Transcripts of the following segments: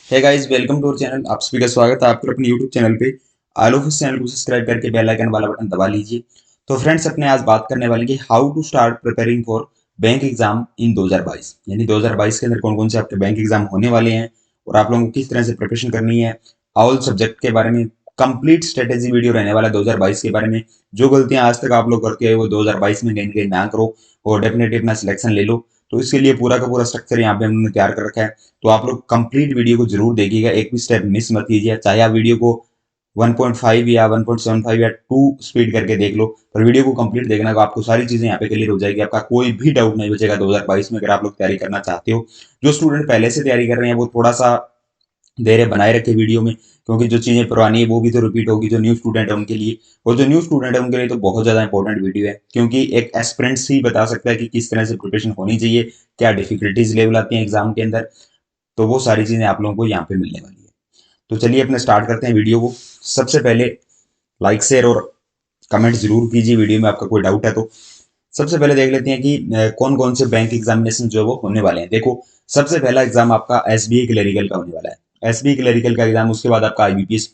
Hey guys, welcome to our channel. आप सभी का स्वागत है आपके अपने यूट्यूब चैनल पे। ऑल ऑफ इस चैनल को सब्सक्राइब करके बेल आइकन वाला बटन दबा लीजिए। तो फ्रेंड्स, अपने आज बात करने वाले हैं कि how to start preparing for bank exam in 2022। यानी 2022 के अंदर कौन कौन से आपके बैंक एग्जाम होने वाले हैं और आप लोगों को किस तरह से प्रिपरेशन करनी है। ऑल सब्जेक्ट के बारे में कंप्लीट स्ट्रेटेजी वीडियो रहने वाला है 2022 के बारे में। जो गलतियां आज तक आप लोग करते हैं वो 2022 में कहीं ना कहीं ना करो और डेफिनेटली अपना सिलेक्शन ले लो। तो इसके लिए पूरा का पूरा स्ट्रक्चर यहाँ पे हमने तैयार कर रखा है। तो आप लोग कंप्लीट वीडियो को जरूर देखिएगा, एक भी स्टेप मिस मत कीजिए। चाहे आप वीडियो को 1.5 या 1.75 या 2 स्पीड करके देख लो, पर वीडियो को कंप्लीट देखना तो आपको सारी चीजें यहाँ पे क्लियर हो जाएगी। आपका कोई भी डाउट नहीं बचेगा 2022 में, अगर आप लोग तैयारी करना चाहते हो। जो स्टूडेंट पहले से तैयारी कर रहे हैं वो थोड़ा सा धैर्य बनाए रखे वीडियो में, क्योंकि जो चीजें पुरानी है वो भी तो रिपीट होगी जो न्यू स्टूडेंट है उनके लिए। और जो न्यू स्टूडेंट है उनके लिए तो बहुत ज्यादा इंपॉर्टेंट वीडियो है, क्योंकि एक एस्पिरेंट्स ही बता सकता है कि किस तरह से प्रिपरेशन होनी चाहिए, क्या डिफिकल्टीज लेवल आती हैं एग्जाम के अंदर। तो वो सारी चीजें आप लोगों को यहाँ पे मिलने वाली है। तो चलिए अपने स्टार्ट करते हैं वीडियो को। सबसे पहले लाइक शेयर और कमेंट जरूर कीजिए वीडियो में आपका कोई डाउट है तो। सबसे पहले देख लेते हैं कि कौन कौन से बैंक एग्जामिनेशन जो है वो होने वाले हैं। देखो, सबसे पहला एग्जाम आपका एसबीआई क्लरिकल का होने वाला है। एसबीआई क्लरिकल का एग्जाम, उसके बाद आपका आईबीपीएस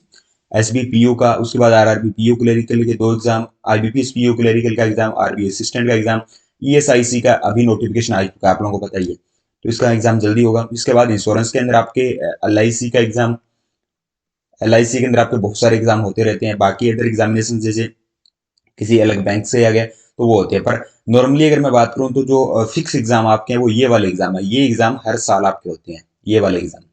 एसबी पीओ का, उसके बाद आरआरबी पीओ क्लरिकल के दो एग्जाम, आईबीपीएस पीओ क्लरिकल का एग्जाम, आरबी असिस्टेंट का एग्जाम, ईएसआईसी का अभी नोटिफिकेशन आ चुका है, आप लोगों को पता ही है। तो इसका एग्जाम जल्दी होगा। इसके बाद इंश्योरेंस के अंदर आपके एलआईसी का एग्जाम। एलआईसी के अंदर आपके बहुत सारे एग्जाम होते रहते हैं। बाकी अदर एग्जामिनेशन जैसे किसी अलग बैंक से आ गया तो वो होते हैं, पर नॉर्मली अगर मैं बात करूं तो जो फिक्स एग्जाम आपके हैं वो ये वाले एग्जाम है। ये एग्जाम हर साल आपके होते हैं, ये वाले एग्जाम।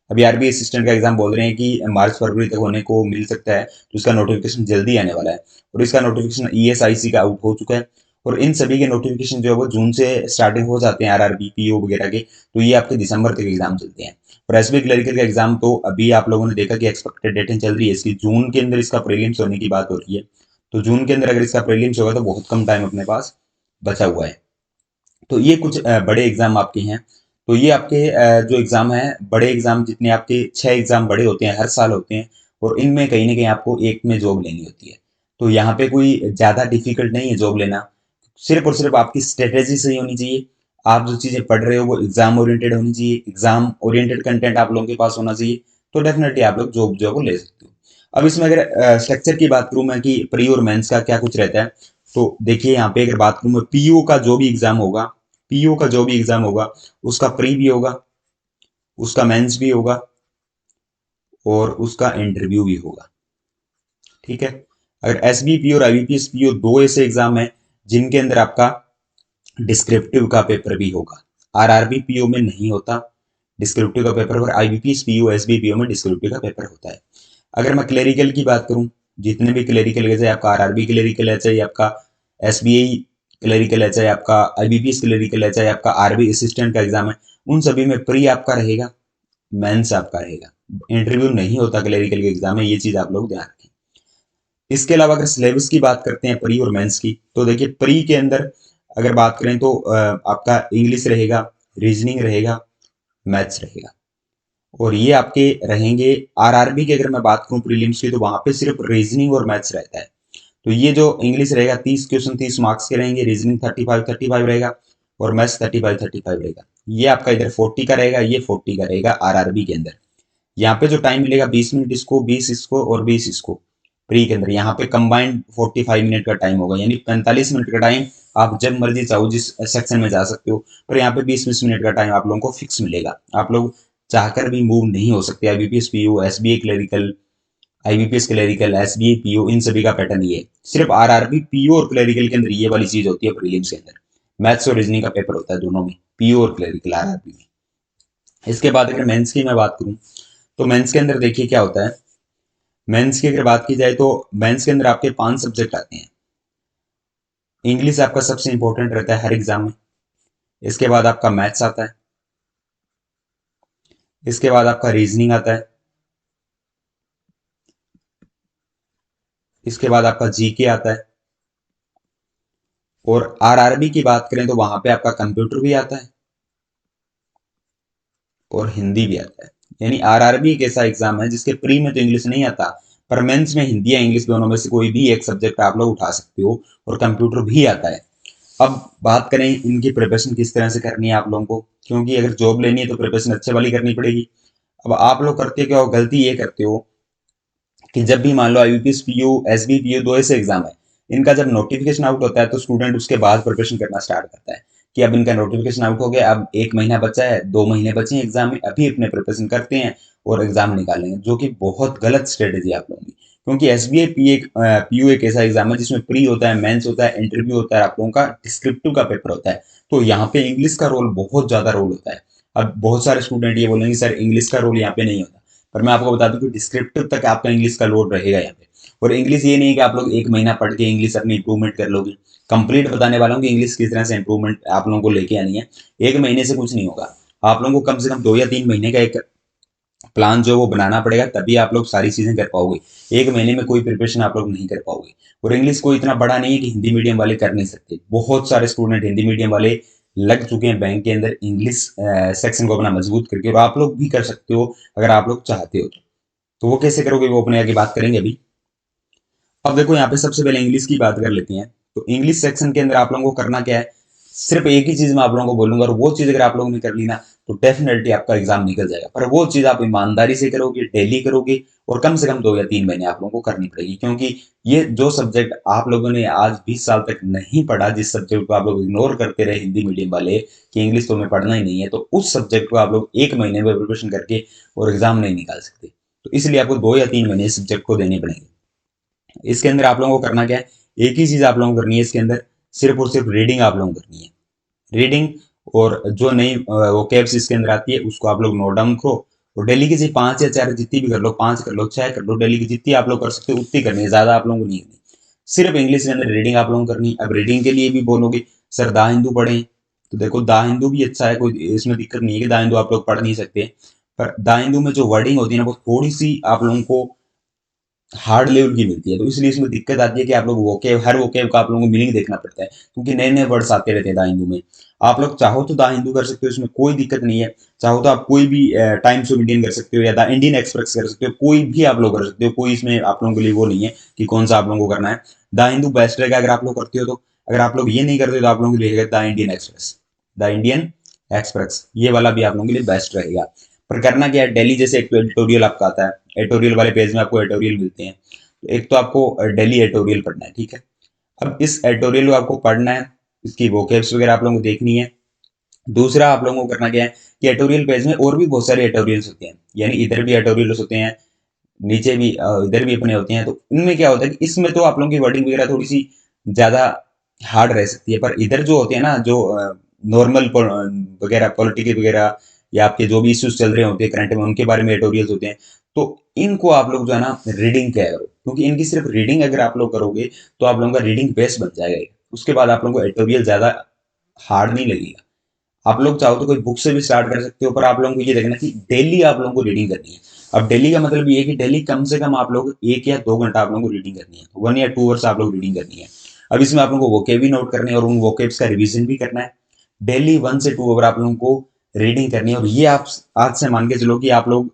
अभी आरबी असिस्टेंट का एग्जाम बोल रहे हैं कि मार्च फरवरी तक होने को मिल सकता है, तो इसका नोटिफिकेशन जल्दी आने वाला है। और इसका नोटिफिकेशन ईएसआईसी का आउट हो चुका है। और इन सभी के नोटिफिकेशन जो है वो जून से स्टार्टिंग हो जाते हैं, आरआरबी पीओ वगैरह के। तो ये आपके दिसंबर तक एग्जाम चलते हैं। और एसबी क्लरिकल का एग्जाम तो अभी आप लोगों ने देखा कि एक्सपेक्टेड डेटें चल रही है इसकी, जून के अंदर इसका प्रीलिम्स होने की बात हो रही है। तो जून के अंदर अगर इसका प्रीलिम्स होगा तो बहुत कम टाइम अपने पास बचा हुआ है। तो ये कुछ बड़े एग्जाम आपके हैं। तो ये आपके जो एग्जाम है, बड़े एग्जाम जितने आपके 6 एग्जाम बड़े होते हैं, हर साल होते हैं। और इनमें कहीं ना कहीं आपको एक में जॉब लेनी होती है। तो यहाँ पे कोई ज्यादा डिफिकल्ट नहीं है जॉब लेना। सिर्फ और सिर्फ आपकी स्ट्रेटेजी सही होनी चाहिए। आप जो चीजें पढ़ रहे हो वो एग्जाम ओरिएंटेड होनी चाहिए, एग्जाम ओरिएंटेड कंटेंट आप लोगों के पास होना चाहिए। तो डेफिनेटली आप लोग जॉब जो है वो ले सकते हो। अब इसमें अगर स्ट्रक्चर की बात करूं मैं कि प्री और मेंस का क्या कुछ रहता है, तो देखिए यहाँ पे अगर बात करूं मैं, पीओ का जो भी एग्जाम होगा, पीओ का जो भी एग्जाम होगा उसका प्री भी होगा, उसका मेंस भी होगा और उसका इंटरव्यू भी होगा। ठीक है। अगर एसबीपी और आईबीपीएस पीओ दो ऐसे एग्जाम है जिनके अंदर आपका डिस्क्रिप्टिव का पेपर भी होगा। आरआरबी पीओ में नहीं होता डिस्क्रिप्टिव का पेपर, और आईबीपीएस पीओ एसबीपीओ में डिस्क्रिप्टिव का पेपर होता है। अगर मैं क्लेरिकल की बात करूं, जितने भी क्लेरिकल है, चाहे आपका आरआरबी क्लेरिकल है, चाहे आपका एसबीआई क्लेरिकल है, चाहे आपका आईबीपीएस क्लेरिकल है, चाहे आपका आरबी असिस्टेंट का एग्जाम है, उन सभी में प्री आपका रहेगा, मेंस आपका रहेगा। इंटरव्यू नहीं होता क्लेरिकल के एग्जाम में, ये चीज आप लोग ध्यान रखें। इसके अलावा अगर सिलेबस की बात करते हैं प्री और मेंस की, तो देखिए प्री के अंदर अगर बात करें तो आपका इंग्लिश रहेगा, रीजनिंग रहेगा, मैथ्स रहेगा। और ये आपके रहेंगे। आरआरबी की अगर मैं बात करूं प्रीलिम्स की, तो वहां पे सिर्फ रीजनिंग और मैथ्स रहता है। तो ये जो इंग्लिश रहेगा 30 क्वेश्चन 30 मार्क्स के रहेंगे, रीजनिंग 35 रहेगा और मैथ्स 35 रहेगा। ये आपका इधर 40 का रहेगा, ये 40 का रहेगा आरआरबी के अंदर। यहाँ पे जो टाइम मिलेगा 20 मिनट इसको, 20 इसको और 20 इसको। प्री के अंदर यहाँ पे कंबाइंड 45 मिनट का टाइम होगा, यानी 45 मिनट का टाइम। आप जब मर्जी चाहो जिस सेक्शन में जा सकते हो, पर यहाँ पे 20 मिनट का टाइम आप लोगों को फिक्स मिलेगा। आप लोग चाहकर भी मूव नहीं हो सकते। IBPS PO, SBI clerical, IBPS clerical, SBI PO, इन सभी का पैटर्न ये है। सिर्फ आरआरबी पीओ और क्लरिकल के अंदर ये वाली चीज होती है प्रीलिम्स के अंदर। मैथ्स और रीजनिंग का पेपर होता है दोनों में, पीओ और क्लरिकल आरआरबी में। इसके बाद अगर मेंस की मैं बात करूं, तो मेंस के अंदर देखिए क्या होता है। मेंस की अगर बात की जाए तो मेंस के अंदर आपके 5 सब्जेक्ट आते हैं। इंग्लिश आपका सबसे इंपॉर्टेंट रहता है हर एग्जाम में। इसके बाद आपका मैथ्स आता है। इसके बाद आपका रीजनिंग आता है। इसके बाद आपका जीके आता है। और आरआरबी की बात करें तो वहां पे आपका कंप्यूटर भी आता है और हिंदी भी आता है। यानी आरआरबी एक ऐसा एग्जाम है जिसके प्री में तो इंग्लिश नहीं आता, पर मेंस में हिंदी या इंग्लिश दोनों में से कोई भी एक सब्जेक्ट आप लोग उठा सकते हो, और कंप्यूटर भी आता है। अब बात करें इनकी प्रिपरेशन किस तरह से करनी है आप लोगों को, क्योंकि अगर जॉब लेनी है तो प्रिपरेशन अच्छे वाली करनी पड़ेगी। अब आप लोग करते क्या हो, गलती ये करते हो कि जब भी मान लो आईबीपीएस पीयू एसबी पीयू दो ऐसे एग्जाम है, इनका जब नोटिफिकेशन आउट होता है तो स्टूडेंट उसके बाद प्रिपरेशन करना स्टार्ट करता है कि अब इनका नोटिफिकेशन आउट हो गया, अब 1 महीना बचा है, 2 महीने बचे हैं एग्जाम में, अभी अपने प्रिपरेशन करते हैं और एग्जाम निकालेंगे, जो कि बहुत गलत स्ट्रेटेजी है आप लोगों की। क्योंकि एसबीआई पीयू एक ऐसा एग्जाम है जिसमें प्री होता है, मेंस होता है, इंटरव्यू होता है, आप लोगों का डिस्क्रिप्टिव का पेपर होता है। तो यहाँ पे इंग्लिश का रोल बहुत ज्यादा रोल होता है। अब बहुत सारे स्टूडेंट ये बोलेंगे सर इंग्लिश का रोल यहाँ पे नहीं होता, पर मैं आपको बता दूं कि डिस्क्रिप्टिव तक आपका इंग्लिश का लोड रहेगा यहाँ पे। और इंग्लिश ये नहीं है कि आप लोग 1 महीना पढ़ के इंग्लिश अपनी इंप्रूवमेंट कर लोगे। कंप्लीट बताने वाला हूँ कि इंग्लिश किस तरह से इंप्रूवमेंट आप लोगों को लेके आनी है। 1 महीने से कुछ नहीं होगा, आप लोगों को कम से कम 2 या 3 महीने का एक प्लान जो है वो बनाना पड़ेगा, तभी आप लोग सारी चीजें कर पाओगे। 1 महीने में कोई प्रिपरेशन आप लोग नहीं कर पाओगे। और इंग्लिश कोई इतना बड़ा नहीं है कि हिंदी मीडियम वाले कर नहीं सकते। बहुत सारे स्टूडेंट हिंदी मीडियम वाले लग चुके हैं बैंक के अंदर इंग्लिश सेक्शन को अपना मजबूत करके, और आप लोग भी कर सकते हो अगर आप लोग चाहते हो तो वो कैसे करोगे वो अपने आगे बात करेंगे अभी। अब देखो यहाँ पे सबसे पहले इंग्लिश की बात कर लेते हैं। तो इंग्लिश सेक्शन के अंदर आप लोगों को करना क्या है, सिर्फ एक ही चीज मैं आप लोगों को बोलूंगा, और वो चीज अगर आप लोगों ने कर ली ना तो डेफिनेटली आपका एग्जाम निकल जाएगा। पर वो चीज आप ईमानदारी से करोगे, डेली करोगे, और कम से कम 2 या 3 महीने आप लोगों को करनी पड़ेगी। क्योंकि ये जो सब्जेक्ट आप लोगों ने आज 20 साल तक नहीं पढ़ा, जिस सब्जेक्ट को आप लोग इग्नोर करते रहे हिंदी मीडियम वाले कि इंग्लिश तो हमें पढ़ना ही नहीं है, तो उस सब्जेक्ट को आप लोग 1 महीने में प्रिपरेशन करके और एग्जाम नहीं निकाल सकते। तो इसलिए आपको 2 या 3 महीने सब्जेक्ट को देने पड़ेंगे। इसके अंदर आप लोगों को करना क्या है, एक ही चीज आप लोगों को करनी है इसके अंदर, सिर्फ और सिर्फ रीडिंग आप लोगों को करनी है। रीडिंग, और जो नई वोकैब्स इसके अंदर आती है उसको आप लोग नोट डाउन करो। और डेली की जी 5 या 4 जितनी भी कर लो, 5 कर लो, 6 कर लो, डेली की जितनी आप लोग कर सकते हो उतनी करनी है, ज्यादा आप लोगों को नहीं करनी। सिर्फ इंग्लिश के अंदर रीडिंग आप लोगों को करनी है। अब रीडिंग के लिए भी बोलोगे सर दा हिंदू पढ़ें, तो देखो दा हिंदू भी अच्छा है, कोई इसमें दिक्कत नहीं है कि दा हिंदू आप लोग पढ़ नहीं सकते। पर दा हिंदू में जो वर्डिंग होती है ना वो थोड़ी सी आप लोगों को हार्ड लेवल की मिलती है, तो इसलिए इसमें दिक्कत आती है कि आप लोग वोकेब, हर वोकेब का आप लोगों को मीनिंग देखना पड़ता है, क्योंकि नए नए वर्ड्स आते रहते हैं दा हिंदू में। आप लोग चाहो तो दा हिंदू कर सकते हो, इसमें कोई दिक्कत नहीं है। चाहो तो आप कोई भी टाइम्स ऑफ इंडियन कर सकते हो या द इंडियन एक्सप्रेस कर सकते हो, कोई भी आप लोग कर सकते हो, कोई इसमें आप लोगों के लिए वो नहीं है कि कौन सा आप लोगों को करना है। द हिंदू बेस्ट रहेगा अगर आप लोग करते हो तो। अगर आप लोग ये नहीं करते तो आप लोगों के लिए the Indian express, the Indian express ये वाला भी आप लोगों के लिए बेस्ट रहेगा। पर करना क्या है, डेली जैसे एक तो एडिटोरियल आपका आता है, एडिटोरियल वाले पेज में आपको एडिटोरियल मिलते हैं, तो एक तो आपको डेली एडिटोरियल पढ़ना है, ठीक है। अब इस एडिटोरियल को आपको पढ़ना है, इसकी वोकेब्स वगैरह आप लोगों को देखनी है। दूसरा आप लोगों को करना क्या है कि एडिटोरियल पेज में और भी बहुत सारे एडिटोरियल्स होते हैं, यानी इधर भी एडिटोरियल्स होते हैं, नीचे भी इधर भी अपने होते हैं। तो इनमें क्या होता है कि इसमें तो आप लोगों की वर्डिंग वगैरह थोड़ी सी ज्यादा हार्ड रह सकती है, पर इधर जो होते हैं ना, जो नॉर्मल वगैरह पॉलिटिकल वगैरह या आपके जो भी इश्यूज चल रहे होते हैं करंट में, उनके बारे में एडिटोरियल्स होते हैं। तो इनको आप लोग जो है ना रीडिंग क्या करो, क्योंकि इनकी सिर्फ रीडिंग अगर आप लोग करोगे तो आप लोगों का रीडिंग बेस बन जाएगा। उसके बाद आप लोगों को एडिटोरियल ज्यादा हार्ड नहीं लगेगा। आप लोग चाहो तो कोई बुक से भी स्टार्ट कर सकते हो, पर आप लोगों को ये देखना कि डेली आप लोगों को रीडिंग करनी है। अब डेली का मतलब ये है कि डेली कम से कम आप लोग 1 या 2 घंटा आप लोगों को रीडिंग करनी है, 1 या 2 आवर्स आप लोग रीडिंग करनी है। अब इसमें आप लोगों को वोकेब भी नोट करने हैं और उन वोकेब्स का रिवीजन भी करना है। डेली 1 से 2 आवर आप लोगों को रीडिंग करनी है। और ये आप आज से मान के चलो कि आप लोग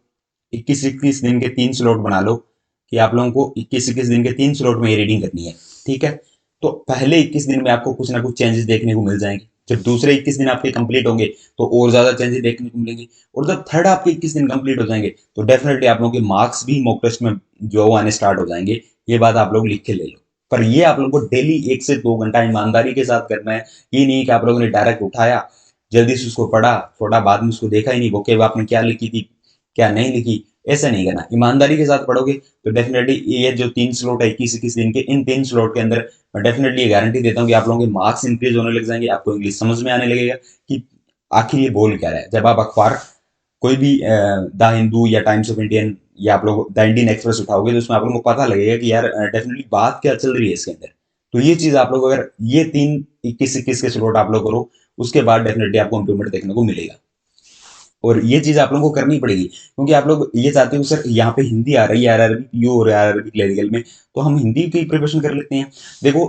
21-21 दिन के 3 स्लॉट बना लो, कि आप लोगों को 21-21 दिन के 3 स्लॉट में ये रीडिंग करनी है, ठीक है। तो पहले 21 दिन में आपको कुछ ना कुछ चेंजेस देखने को मिल जाएंगे, जब दूसरे 21 दिन आपके कंप्लीट होंगे तो और ज्यादा चेंजेस देखने को मिलेंगे, और जब थर्ड आपके 21 दिन कंप्लीट हो जाएंगे तो डेफिनेटली आप लोगों के मार्क्स भी मॉक टेस्ट में जो आने स्टार्ट हो जाएंगे। ये बात आप लोग लिख के ले लो। पर ये आप लोगों को डेली 1 से 2 घंटा ईमानदारी के साथ करना है। ये नहीं कि आप लोगों ने डायरेक्ट उठाया, जल्दी से उसको पढ़ा, थोड़ा बाद में उसको देखा ही नहीं, वो कि आपने क्या लिखी थी क्या नहीं लिखी। ऐसा नहीं करना, ईमानदारी के साथ पढ़ोगे तो डेफिनेटली ये जो 3 स्लॉट है 21-21 दिन के, इन 3 स्लॉट के अंदर मैं डेफिनेटली ये गारंटी देता हूँ कि आप लोगों के मार्क्स इंक्रीज होने लग जाएंगे, आपको इंग्लिश समझ में आने लगेगा कि आखिर ये बोल क्या रहा है। जब आप अखबार कोई भी द हिंदू या टाइम्स ऑफ इंडियन या आप लोग द इंडियन एक्सप्रेस उठाओगे तो उसमें आप लोगों को पता लगेगा कि यार डेफिनेटली बात क्या चल रही है इसके अंदर। तो ये चीज आप लोग अगर ये 3 21-21 के स्लॉट आप लोग करो, उसके बाद डेफिनेटली आपको इंप्रूवमेंट देखने को मिलेगा। और ये चीज आप लोगों को करनी पड़ेगी, क्योंकि आप लोग ये चाहते हो सर यहाँ पे हिंदी आ रही है आरआरबी पीओ और आरआरबी क्लरिकल में, तो हम हिंदी की प्रिपरेशन कर लेते हैं। देखो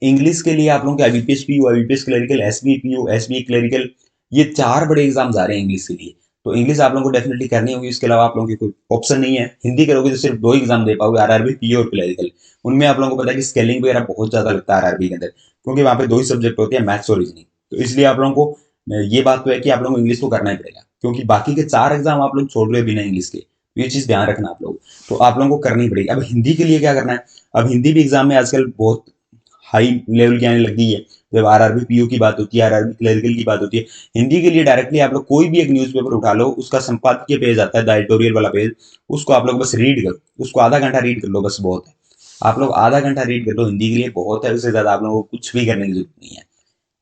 इंग्लिश के लिए आप लोगों के IBPS PO, IBPS clerical, SB PO, SB clerical, ये 4 बड़े एग्जाम्स आ रहे हैं इंग्लिश के लिए। तो इंग्लिश आप लोगों को डेफिनेटली करनी होगी, इसके अलावा आप लोगों की कोई ऑप्शन नहीं है। हिंदी करोगे तो सिर्फ 2 एग्जाम दे पाओगे, आरआरबी पीओ और क्लरिकल। उनमें आप लोगों को पता है कि स्केलिंग वगैरह बहुत ज्यादा लगता है आरआरबी के अंदर, क्योंकि वहां पे 2 ही सब्जेक्ट होते हैं, मैथ्स और रीजनिंग। तो इसलिए आप लोगों को ये बात तो है कि आप लोगों को इंग्लिश तो करना ही पड़ेगा, क्योंकि बाकी के 4 एग्जाम आप लोग छोड़ रहे हो बिना इंग्लिश के। ये चीज ध्यान रखना आप लोग। तो आप लोगों को करनी पड़ेगी। अब हिंदी के लिए क्या करना है? अब हिंदी भी एग्जाम में आजकल बहुत हाई लेवल की आने लगी है। जब आरआरबी पीओ की बात होती है, आरआरबी क्लरिकल की बात होती है, हिंदी के लिए डायरेक्टली आप लोग कोई भी एक न्यूज़पेपर उठा लो, उसका संपादकीय पेज आता है, द एडिटोरियल वाला पेज, उसको आप लोग बस रीड करो, उसको आधा घंटा रीड कर लो, बस बहुत है। आप लोग आधा घंटा रीड कर लो, हिंदी के लिए बहुत है, उससे ज्यादा आप लोगों को कुछ भी करने की जरूरत नहीं है।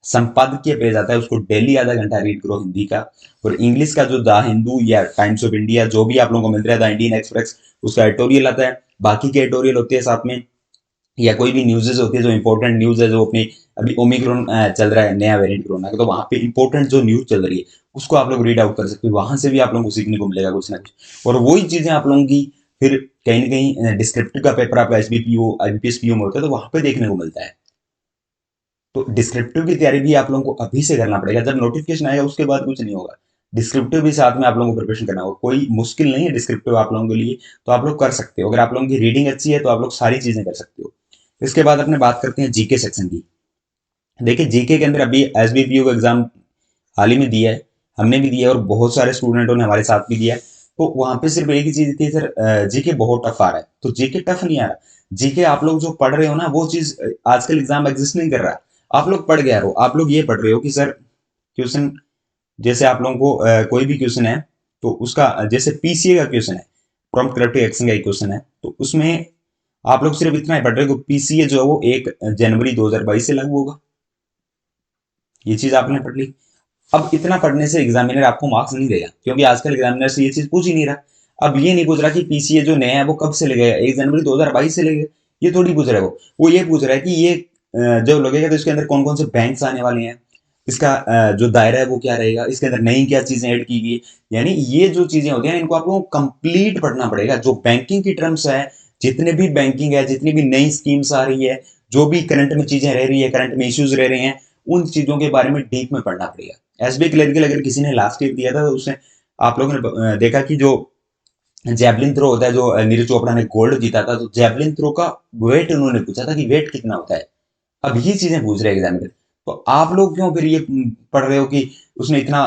संपादकीय पेज आता है, उसको डेली आधा घंटा रीड करो हिंदी का। और इंग्लिश का जो द हिंदू या टाइम्स ऑफ इंडिया जो भी आप लोगों को मिल रहा है, द इंडियन एक्सप्रेस, उसका एडिटोरियल आता है, बाकी के एडिटोरियल होते हैं साथ में, या कोई भी न्यूज़ेस होती है जो इंपॉर्टेंट न्यूज़ है, जो अपनी अभी ओमिक्रॉन चल रहा है, नया वेरिएंट कोरोना का, तो वहां पे इंपॉर्टेंट जो न्यूज़ चल रही है उसको आप लोग रीड आउट कर सकते हो। वहां से भी आप लोगों को सीखने को मिलेगा कुछ ना कुछ। और वही चीजें आप लोगों की फिर कहीं ना कहीं डिस्क्रिप्टिव का पेपर आपका एसबीपीओ आईबीपीएस पीओ में होता है, तो वहां पे देखने को मिलता है। तो डिस्क्रिप्टिव की तैयारी भी आप लोगों को अभी से करना पड़ेगा। जब नोटिफिकेशन आएगा उसके बाद कुछ नहीं होगा। डिस्क्रिप्टिव भी साथ में आप लोगों को प्रिपरेशन करना होगा। कोई मुश्किल नहीं है डिस्क्रिप्टिव आप लोगों के लिए, तो आप लोग कर सकते हो। अगर आप लोगों की रीडिंग अच्छी है तो आप लोग सारी चीजें कर सकते हो। इसके बाद अपने बात करते हैं जीके सेक्शन की। देखिए जीके के अंदर अभी एसबीपीओ का एग्जाम हाल ही में दिया है, हमने भी दिया है और बहुत सारे स्टूडेंटों ने हमारे साथ भी दिया है। तो वहां पे सिर्फ एक ही चीज थी सर, जीके बहुत टफ आ रहा है। तो जीके टफ नहीं आ रहा, जीके आप लोग जो पढ़ रहे हो ना वो चीज आजकल एग्जाम एग्जिस्ट नहीं कर रहा। आप लोग पढ़ गए हो, आप लोग ये पढ़ रहे हो कि सर क्वेश्चन, जैसे आप लोगों को कोई भी क्वेश्चन है तो उसका जैसे पीसीए का क्वेश्चन है, प्रॉम्प्ट करेक्टिव एक्शन का क्वेश्चन है, तो उसमें आप लोग सिर्फ इतना ही पढ़ रहे हो कि पीसीए जो है वो 1 जनवरी 2022 से लागू होगा। ये चीज आपने पढ़ ली। अब इतना पढ़ने से एग्जामिनर आपको मार्क्स नहीं देगा, क्योंकि आजकल एग्जामिनर से ये चीज पूछ ही नहीं रहा। अब ये नहीं पूछ रहा कि पीसीए जो नया है वो कब से लगेगा, 1 जनवरी 2022 से लगेगा, ये थोड़ी पूछ रहा है। वो ये पूछ रहा है कि ये जो लगेगा तो इसके अंदर कौन कौन से बैंक्स आने वाले हैं, इसका जो दायरा है वो क्या रहेगा, इसके अंदर नई क्या चीजें ऐड की गई। यानी ये जो चीजें होती हैं इनको आप लोगों को कंप्लीट पढ़ना पड़ेगा। जो बैंकिंग की टर्म्स है, जितने भी बैंकिंग है, जितनी भी नई स्कीम्स आ रही है, जो भी करंट में चीजें रह रही है, करंट में इश्यूज रह रहे हैं, उन चीजों के बारे में डीप में पढ़ना पड़ेगा। एसबी क्लरिकल अगर किसी ने लास्ट ईयर दिया था तो उसने, आप लोगों ने देखा कि जो जेवलिन थ्रो होता है, जो नीरज चोपड़ा ने गोल्ड जीता था, तो जेवलिन थ्रो का वेट उन्होंने पूछा था कि वेट कितना होता है। अब ये चीजें पूछ रहे हैं एग्जामिनर। तो आप लोग क्यों फिर ये पढ़ रहे हो कि उसने इतना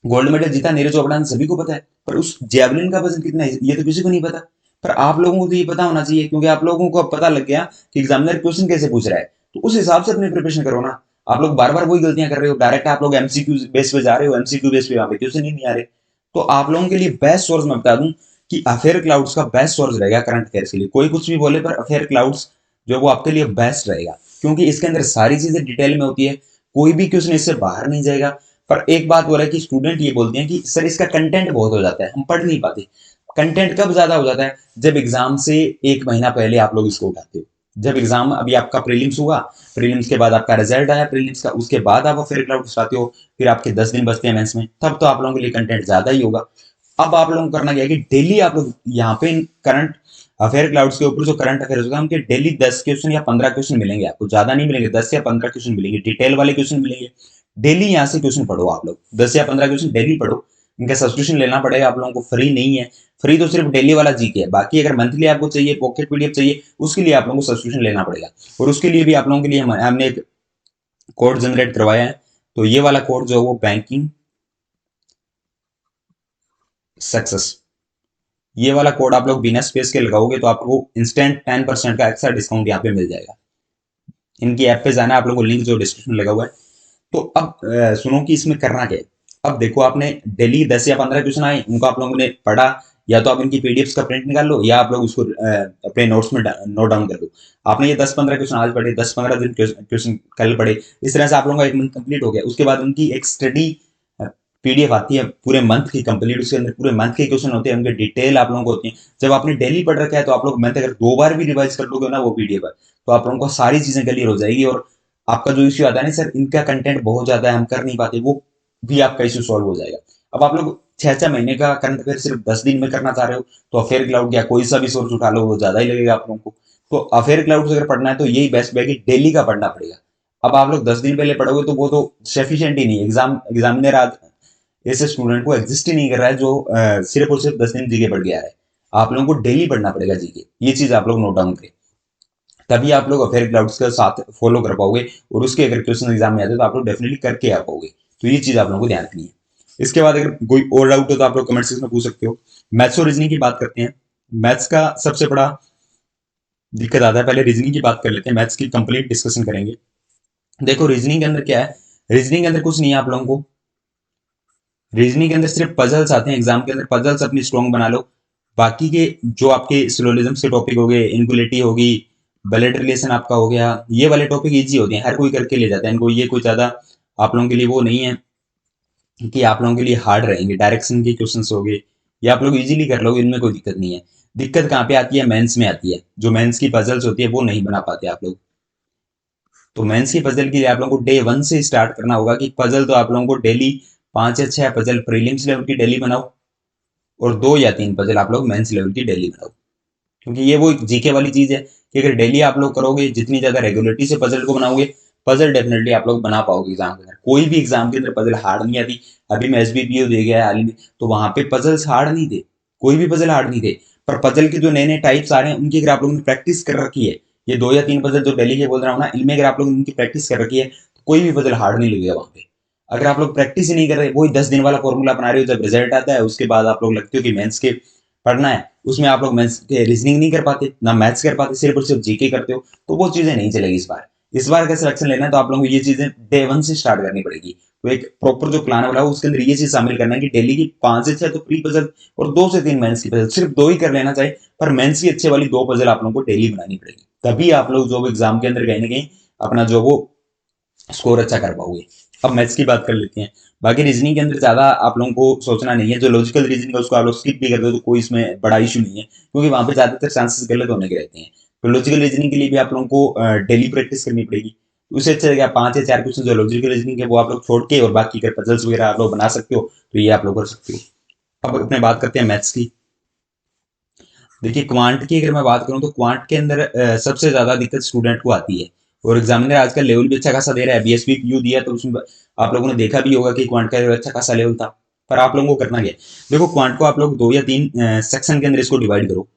गोल्ड मेडल जीता, नीरज चोपड़ा ने, सभी को पता है, पर उस जेवलिन का वजन कितना है ये तो किसी को नहीं पता। पर आप लोगों को तो ये पता होना चाहिए, क्योंकि आप लोगों को अब पता लग गया कि एग्जामिनर क्वेश्चन कैसे पूछ रहा है, तो उस हिसाब से अपनी प्रिपरेशन करो ना। आप लोग बार बार वही गलतियां कर रहे हो, डायरेक्ट आप लोग एमसीक्यू बेस पे जा रहे हो, एमसीक्यू बेस पे वहां पे क्वेश्चन ही नहीं आ रहे। तो आप लोगों के लिए बेस्ट सोर्स मैं बता दूं कि अफेयर क्लाउड्स का बेस्ट सोर्स रहेगा करंट अफेयर्स के लिए। कोई कुछ भी बोले पर अफेयर क्लाउड्स जो है वो आपके लिए बेस्ट रहेगा, क्योंकि इसके अंदर सारी चीजें डिटेल में होती है, कोई भी क्वेश्चन इससे बाहर नहीं जाएगा। पर एक बात हो रहा है कि स्टूडेंट ये बोलते हैं कि सर इसका कंटेंट बहुत हो जाता है, हम पढ़ नहीं पाते। कंटेंट कब ज्यादा हो जाता है? जब एग्जाम से 1 महीना पहले आप लोग इसको उठाते हो। जब एग्जाम, अभी आपका प्रीलिम्स हुआ, प्रीलिम्स के बाद आपका रिजल्ट आया प्रीलिम्स का, उसके बाद आप फेयर क्लाउड उठाते हो, फिर आपके 10 दिन बचते हैं मेंस में, तब तो आप लोगों के लिए कंटेंट ज्यादा ही होगा। अब आप लोगों को करना क्या है कि डेली आप लोग यहाँ पे करंट अफेयर क्लाउड्स के ऊपर जो करंट अफेयर होगा उनके डेली 10 क्वेश्चन या 15 क्वेश्चन मिलेंगे आपको, ज्यादा नहीं मिलेंगे, 10 या 15 क्वेश्चन मिलेंगे, डिटेल वाले क्वेश्चन मिलेंगे। डेली यहाँ से क्वेश्चन पढ़ो आप लोग, 10 या 15 क्वेश्चन डेली पढ़ो। इनका सब्सक्रिप्शन लेना पड़ेगा आप लोगों को, फ्री नहीं है। फ्री तो सिर्फ डेली वाला जीके है, बाकी अगर मंथली आपको चाहिए, पॉकेट पीडीएफ चाहिए, उसके लिए आप लोगों को सब्सक्रिप्शन लेना पड़ेगा। और उसके लिए भी आप लोगों के लिए हमने एक कोड जनरेट करवाया है। तो ये वाला कोड जो है वो बैंकिंग सक्सेस, ये वाला कोड आप लोग बिना स्पेस के लगाओगे तो आपको इंस्टेंट 10% का एक्स्ट्रा डिस्काउंट यहाँ पे मिल जाएगा। इनकी ऐप पे जाना है, आप लोगों को लिंक जो डिस्क्रिप्शन में लगा हुआ है। तो अब सुनो कि इसमें करना क्या है। अब देखो, आपने डेली 10 या 15 क्वेश्चन आए, उनको आप लोगों ने पढ़ा, या तो आप इनकी पीडीएफ का प्रिंट निकाल लो, या आप लोग उसको अपने नोट्स में नोट डाउन कर लो। आपने ये 10-15 क्वेश्चन आज पढ़े, 10-15 दिन क्वेश्चन कल पढ़े, इस तरह से आप लोगों का 1 मंथ कंप्लीट हो गया। उसके बाद उनकी एक स्टडी पीडीएफ आती है पूरे मंथ की कंप्लीट, उसके अंदर पूरे मंथ के क्वेश्चन होते हैं, उनके डिटेल आप लोगों को होती है। जब आपने डेली पढ़ रखा है तो आप लोग मंथ अगर 2 बार भी रिवाइज कर लोगे ना वो पीडीएफ है, तो आप लोगों को सारी चीजें क्लियर हो जाएगी। और आपका जो इश्यू आता है ना सर इनका कंटेंट बहुत ज्यादा है हम कर नहीं पाते, वो भी आपका इश्यू सॉल्व हो जाएगा। अब आप लोग 6-6 महीने का करंट अफेयर सिर्फ 10 दिन में करना चाह रहे हो, तो अफेयर क्लाउड या कोई सा भी सोर्स उठा लो, वो ज्यादा ही लगेगा आप लोगों को। तो अफेयर क्लाउड अगर पढ़ना है तो यही बेस्ट है कि डेली का पढ़ना पड़ेगा। अब आप लोग 10 दिन पहले पढ़ोगे तो वो तो सफिशियंट ही नहीं, एग्जामिनर आज ऐसे स्टूडेंट को एग्जिस्ट ही नहीं कर रहा है जो सिर्फ और सिर्फ 10 दिन जीके पढ़ के आ रहा है। आप लोगों को डेली पढ़ना पड़ेगा जीके, ये चीज आप लोग नोट डाउन करें, तभी आप लोग अफेयर क्लाउड्स के साथ फॉलो कर पाओगे। और उसके अगर क्वेश्चन एग्जाम में आते तो आप लोग डेफिनेटली करके आ पाओगे। तो ये चीज आप लोगों को ध्यान रखनी है। इसके बाद अगर कोई और डाउट हो तो आप लोग कमेंट सेक्शन में पूछ सकते हो। मैथ्स और रीजनिंग की बात करते हैं। मैथ्स का सबसे बड़ा दिक्कत आता है, पहले रीजनिंग की बात कर लेते हैं, मैथ्स की कंप्लीट डिस्कशन करेंगे। देखो रीजनिंग के अंदर क्या है, रीजनिंग के अंदर कुछ नहीं है आप लोगों को, रीजनिंग के अंदर सिर्फ पजल्स आते हैं, एग्जाम के अंदर पजल्स अपनी स्ट्रॉन्ग बना लो। बाकी के जो आपके सिलोजिज्म के टॉपिक हो गए, इनक्वलिटी होगी, ब्लड रिलेशन आपका हो गया, ये वाले टॉपिक इजी होते हैं, हर कोई करके ले जाता है इनको, ये कोई ज्यादा आप लोगों के लिए वो नहीं है कि आप लोगों के लिए हार्ड रहेंगे। डायरेक्शन के क्वेश्चंस हो गए, ये आप लोग इजीली कर लोगे, इनमें कोई दिक्कत नहीं है। दिक्कत कहाँ पे आती है, मेंस में आती है, जो मेंस की पजल्स होती है वो नहीं बना पाते आप लोग। तो मेंस की पजल के लिए आप लोगों को डे 1 से स्टार्ट करना होगा कि पजल तो आप लोगों को डेली 5 या 6 पजल प्रीलिम्स लेवल की डेली बनाओ, और 2 या 3 पजल आप लोग मेंस लेवल की डेली बनाओ। क्योंकि ये वो एक जीके वाली चीज है कि अगर डेली आप लोग करोगे, जितनी ज्यादा रेगुलरिटी से पजल को बनाओगे, पजल डेफिनेटली आप लोग बना पाओगे एग्जाम के अंदर। कोई भी एग्जाम के अंदर पजल हार्ड नहीं आती। अभी मैं एसबीपीओ दे गया हाल ही में, तो वहां पे पजल्स हार्ड नहीं थे, कोई भी पजल हार्ड नहीं थे। पर पजल के जो नए नए टाइप्स आ रहे हैं उनकी अगर आप लोगों ने प्रैक्टिस कर रखी है, ये 2 या 3 पजल जो डेली के बोल रहा हूँ ना, इनमें अगर आप लोगों ने उनकी प्रैक्टिस कर रखी है तो कोई भी पजल हार्ड नहीं लगेगा वहां पे। अगर आप लोग प्रैक्टिस ही नहीं कर रहे, वही 10 दिन वाला फॉर्मूला बना रहे हो, जब रिजल्ट आता है उसके बाद आप लोग लगते हो कि मेंस के पढ़ना है, उसमें आप लोग मैथ्स के रीजनिंग नहीं कर पाते, ना मैथ्स कर पाते, सिर्फ और सिर्फ जीके करते हो, तो वो चीजें नहीं चलेगी इस बार। इस बार का सिलेक्शन लेना है तो आप लोगों को ये चीजें डे 1 से स्टार्ट करनी पड़ेगी। तो एक प्रॉपर जो प्लान वाला है उसके अंदर ये चीज शामिल करना है कि डेली की 5 से 6 तो प्री पजल और 2 से 3 मेंस की पजल, सिर्फ 2 ही कर लेना चाहिए, पर मेंस की अच्छे वाली 2 पजल आप लोगों को डेली बनानी पड़ेगी, तभी आप लोग जो एग्जाम के अंदर कहीं ना कहीं अपना जो वो स्कोर अच्छा कर पाओगे। अब मैथ्स की बात कर लेते हैं। बाकी रीजनिंग के अंदर ज्यादा आप लोगों को सोचना नहीं है, जो लॉजिकल रीजनिंग है उसको आप लोग स्किप भी कर दो तो कोई इसमें बड़ा इशू नहीं है, क्योंकि वहां पे ज्यादातर चांसेस गलत होने के रहते हैं। तो लॉजिकल रीजनिंग के लिए भी आप लोगों को डेली प्रैक्टिस करनी पड़ेगी। तो उससे अच्छा है 5 या 4 क्वेश्चन जो लॉजिकल रीजनिंग है वो आप लोग छोड़ के, और बाकी अगर पजल्स वगैरह आप लोग बना सकते हो तो ये आप लोग कर सकते हो। अब अपने बात करते हैं मैथ्स की। देखिए क्वांट की अगर मैं बात करूं तो क्वांट के अंदर सबसे ज्यादा दिक्कत स्टूडेंट को आती है, और एग्जामिनर आजकल लेवल भी अच्छा खासा दे रहा है। बीएसपी यू दिया तो उसमें आप लोगों ने देखा भी होगा कि क्वांट का अच्छा खासा लेवल था। पर आप लोगों को करना क्या है, देखो क्वांट को आप लोग 2 या 3 सेक्शन के अंदर इसको डिवाइड करो।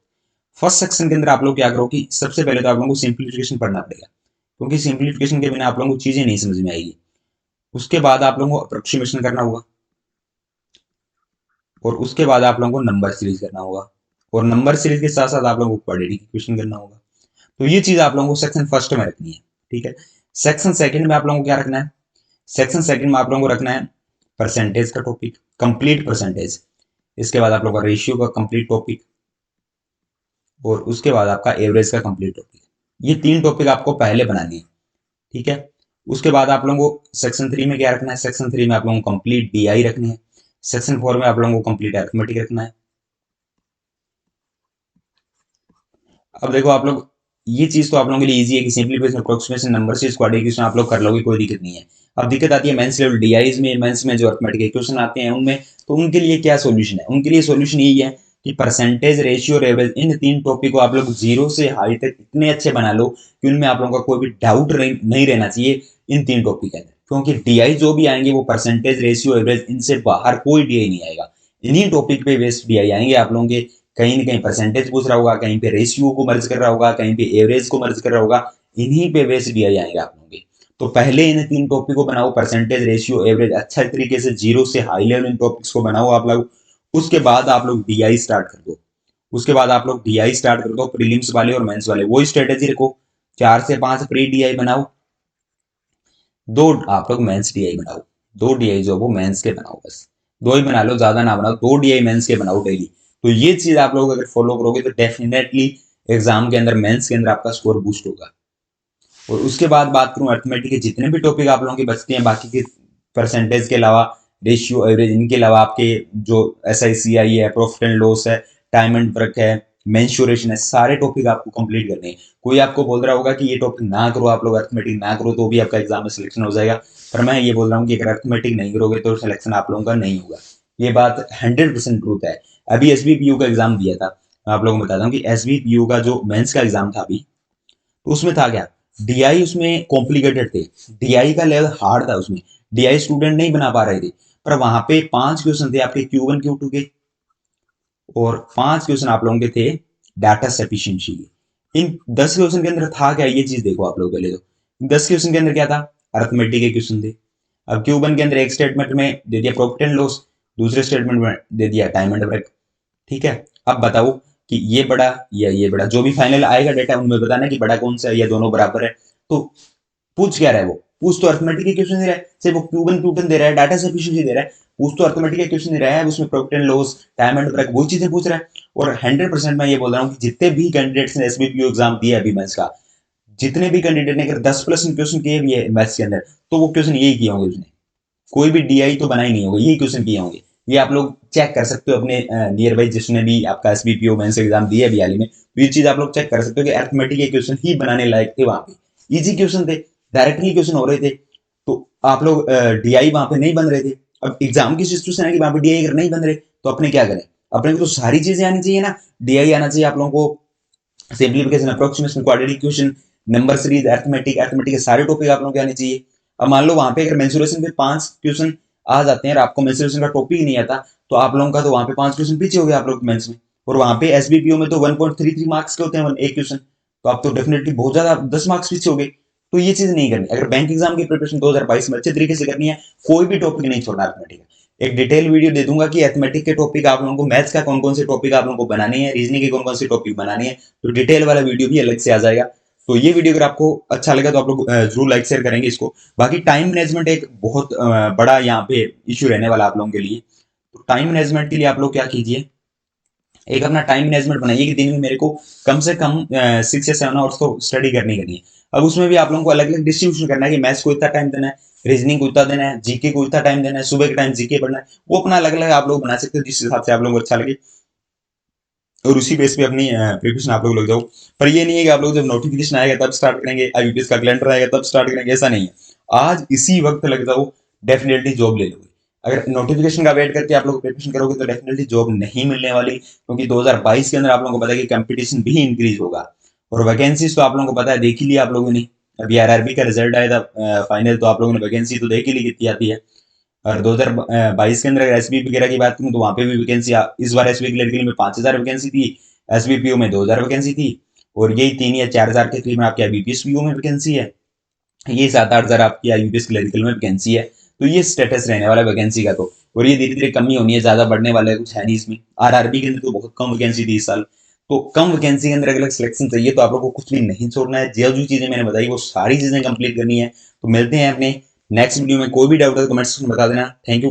फर्स्ट सेक्शन के अंदर आप लोग क्या करो कि सबसे पहले तो आप लोगों को सिंप्लीफिकेशन पढ़ना पड़ेगा, क्योंकि सिंप्लीफिकेशन के बिना आप लोगों को चीजें नहीं समझ में आएगी। उसके बाद आप लोगों को अप्रोक्सीमेशन करना होगा, और उसके बाद आप लोगों को नंबर सीरीज करना होगा, और नंबर सीरीज के साथ साथ आप लोगों को क्वाड्रेटिक क्वेश्चन करना होगा। तो ये चीज आप लोगों को सेक्शन फर्स्ट में रखनी है, ठीक है। सेक्शन सेकंड में आप लोगों को क्या रखना है, सेक्शन सेकंड में आप लोगों को रखना है परसेंटेज का टॉपिक, कंप्लीट परसेंटेज। इसके बाद आप लोगों का रेशियो का कंप्लीट टॉपिक, और उसके बाद आपका एवरेज का कंप्लीट टॉपिक। ये 3 टॉपिक आपको पहले बनानी है, ठीक है। उसके बाद आप लोगों को सेक्शन 3 में क्या रखना है, सेक्शन 3 में आप लोगों को कंप्लीट डीआई रखनी है। सेक्शन 4 में आप लोगों को कंप्लीट अरिथमेटिक रखना है। अब देखो आप लोग, ये चीज तो आप लोगों के लिए इजी है कि simplification, approximation, number series, quadratic आप लोग कर लोगे, कोई दिक्कत नहीं है। अब दिक्कत आती है मेंस लेवल डीआईज में, मेंस में जो अरिथमेटिक क्वेश्चन आते हैं उनमें, तो उनके लिए क्या सॉल्यूशन है, उनके लिए सॉल्यूशन यही है कि परसेंटेज, रेशियो और एवरेज, इन 3 टॉपिक को आप लोग 0 से हाई तक इतने अच्छे बना लो कि उनमें आप लोगों का कोई भी डाउट नहीं रहना चाहिए इन 3 टॉपिक के अंदर। क्योंकि डीआई जो भी आएंगे वो परसेंटेज, रेशियो, एवरेज, इनसे बाहर कोई डीआई नहीं आएगा। इन्हीं टॉपिक पे बेस्ड डीआई आएंगे आप लोगों के। कहीं ना कहीं परसेंटेज पूछ रहा होगा, कहीं पे रेशियो को मर्ज कर रहा होगा, कहीं पे एवरेज को मर्ज कर रहा होगा, इन्हीं पे बेस्ड डीआई आएंगे आप लोगों के। तो पहले इन 3 टॉपिक को बनाओ, परसेंटेज, रेशियो, एवरेज, अच्छा तरीके से 0 से हाई लेवल इन टॉपिक्स को बनाओ आप लोग। उसके बाद आप लोग डीआई स्टार्ट कर दो। उसके बाद आप लोग डीआई स्टार्ट कर दो, प्रीलिम्स वाले और मेंस वाले वही स्ट्रेटेजी रखो। 4 से 5 प्री डीआई बनाओ, 2 आप लोग मेंस डीआई बनाओ। 2 डीआई जो वो मेंस के बनाओ, बस 2 ही बना लो, ज्यादा ना बनाओ, 2 डीआई मेंस के बनाओ डेली। तो ये चीज आप लोग अगर फॉलो करोगे तो डेफिनेटली एग्जाम के अंदर, मेंस के अंदर आपका स्कोर बूस्ट होगा। और उसके बाद बात करूं अर्थमेटिक के जितने भी टॉपिक आप लोगों के बचते हैं, बाकी के परसेंटेज के अलावा, रेशियो, एवरेज, इनके अलावा आपके जो एस आई सी आई है, प्रॉफिट एंड लॉस है, टाइम एंड वर्क है, मेंसुरेशन है, सारे टॉपिक आपको कंप्लीट करने हैं। कोई आपको बोल रहा होगा कि ये टॉपिक ना करो, आप लोग अर्थमेटिक ना करो तो भी आपका एग्जाम में सिलेक्शन हो जाएगा, पर मैं ये बोल रहा हूँ कि अगर अर्थमेटिक नहीं करोगे तो सिलेक्शन आप लोगों का नहीं होगा। ये बात 100% ट्रूथ है। अभी एसबीपीयू का एग्जाम दिया था, मैं आप लोगों को बताता हूँ कि एसबीपीयू का जो मेंस का एग्जाम था अभी, तो उसमें था क्या, डीआई उसमें कॉम्प्लिकेटेड थे, डीआई का लेवल हार्ड था उसमें, डीआई स्टूडेंट नहीं बना पा रहे थे। पर वहां पे 5 क्वेश्चन थे आपके Q1 Q2 के, और 5 क्वेश्चन आप लोगों के थे डाटा सफिशिएंसी के। इन 10 क्वेश्चन के अंदर था क्या, ये चीज देखो आप लोग पहले तो। 10 क्वेश्चन के अंदर क्या था, अर्थमेटिक के क्वेश्चन थे। अब Q1 के अंदर एक स्टेटमेंट में दे दिया प्रॉफिट एंड लॉस, दूसरे स्टेटमेंट में दे दिया टाइम एंड वर्क। ठीक है, अब बताओ कि ये बड़ा या ये बड़ा, जो भी फाइनल आएगा डेटा उनमें बताना कि बड़ा कौन सा है या दोनों बराबर है। तो पूछ क्या रहा है वो, पूछ तो अर्थमेटिक के क्वेश्चन दे रहा है, सिर्फ वो Q1 दे रहा है, डाटा सफिशिएंसी दे रहा है, पूछ तो अर्थमेटिक के क्वेश्चन दे रहा है, उसमें profit and loss time and work वो चीजें पूछ रहा है। और 100% मैं ये बोल रहा हूँ कि जितने भी कैंडिडेट्स ने एसबीपीओ एग्जाम दिया है अभी मैथ्स का, जितने भी कैंडिडेट ने अगर 10+ क्वेश्चन किए भी है मैथ्स के अंदर, तो वो क्वेश्चन यही किए होंगे उसने, कोई भी डीआई तो बना ही नहीं होगा, यही क्वेश्चन किए होंगे। ये आप लोग चेक कर सकते हो अपने नियर बाई जिसने भी आपका एसबीपीओ मेंस एग्जाम दिया है हाल ही में, तो ये चीज आप लोग चेक कर सकते हो कि अर्थमेटिक के क्वेश्चन ही बनाने लायक थे, वहां पे इजी क्वेश्चन थे, डायरेक्टली क्वेश्चन हो रहे थे। तो आप लोग डीआई वहां पे नहीं बन रहे थे। अब एग्जाम की सिचुएशन है कि वहां पे डीआई अगर नहीं बन रहे तो अपने क्या करें, अपने को तो सारी चीजें आनी चाहिए ना, डीआई आना चाहिए आप लोगों को, simplification, approximation, quadratic equation, number series, arithmetic के सारे टॉपिक आप लोगों को आने चाहिए। अब मान लो वहां पे अगर मेंसुरेशन पे 5 क्वेश्चन आ जाते हैं और आपको मेंसुरेशन का टॉपिक नहीं आता, तो आप लोगों का तो वहां पे 5 क्वेश्चन पीछे हो गए आप लोग मेंस में। और वहां पे एसबीपीओ में तो 1.33 मार्क्स के होते हैं एक क्वेश्चन, तो आप तो डेफिनेटली बहुत ज्यादा 10 मार्क्स पीछे हो गए। तो ये चीज नहीं करनी अगर बैंक एग्जाम की प्रिपरेशन 2022 में अच्छे तरीके से करनी है, कोई भी टॉपिक नहीं छोड़ना अर्थमेटिक। एक डिटेल वीडियो दे दूंगा कि अर्थमेटिक के टॉपिक आप लोगों को, मैथ्स का कौन कौन से टॉपिक आप लोगों को बनाने हैं, रीजनिंग के कौन कौन से टॉपिक बनाने हैं, तो डिटेल वाला वीडियो भी अलग से आ जाएगा। तो ये वीडियो अगर आपको अच्छा लगा तो आप लोग जरूर लाइक शेयर करेंगे इसको। बाकी टाइम मैनेजमेंट एक बहुत बड़ा यहाँ पे इश्यू रहने वाला आप लोगों के लिए। तो टाइम मैनेजमेंट के लिए आप लोग क्या कीजिए, एक अपना टाइम मैनेजमेंट बनाइए कि दिन में मेरे को कम से कम 6 या 7 आवर्स तो स्टडी करनी है। अब उसमें भी आप लोगों को अलग अलग डिस्ट्रीब्यूशन करना है कि मैथ्स को इतना टाइम देना है, रीजनिंग को इतना देना है, जीके को इतना टाइम देना है, सुबह के टाइम जीके पढ़ना है, वो अपना अलग अलग आप लोग बना सकते हो जिस हिसाब से आप लोगों को अच्छा लगे, और उसी बेस पे अपनी प्रिपरेशन आप लोग लग जाओ। पर ये नहीं है कि आप लोग जब नोटिफिकेशन आएगा तब स्टार्ट करेंगे, आईबीपीएस का कैलेंडर आएगा तब स्टार्ट करेंगे, ऐसा नहीं है। आज इसी वक्त लग जाओ, डेफिनेटली जॉब ले लोगे। अगर नोटिफिकेशन का वेट करके आप लोग प्रिपरेशन करोगे तो डेफिनेटली जॉब नहीं मिलने वाली, क्योंकि 2022 के अंदर आप लोगों को पता है कि कंपटीशन भी इंक्रीज होगा। और वैकेंसीज तो आप लोगों को पता है, देख ही लिया आप लोगों ने, अभी आरआरबी का रिजल्ट आया था फाइनल, तो आप लोगों ने वैकेंसी तो देख ही ली कितनी आती है। और 2022 के अंदर अगर एसबी वगैरह की बात करूं तो वहां पे भी वैकेंसी, इस बार एसबी क्लर्क में 5,000 वैकेंसी थी, एसबीपीओ में 2,000 वैकेंसी थी, और यही 3 या 4 हजार के करीब में आपके बीपीएसपीओ में वैकेंसी है, ये 7-8 हजार आपकी आईबीपीएस क्लरिकल में वैकेंसी है। तो ये स्टेटस रहने वाला वैकेंसी का। तो और ये धीरे धीरे कमी होनी है, ज्यादा बढ़ने वाला है कुछ है नहीं इसमें। आरआरबी के अंदर तो बहुत कम वैकेंसी थी इस साल। तो कम वैकेंसी के अंदर अगर सिलेक्शन चाहिए तो आप लोग को कुछ भी नहीं छोड़ना है, जो जो चीजें मैंने बताई वो सारी चीजें कंप्लीट करनी है। तो मिलते हैं अपने नेक्स्ट वीडियो में, कोई भी डाउट है तो कमेंट सेक्शन में बता देना। Thank you.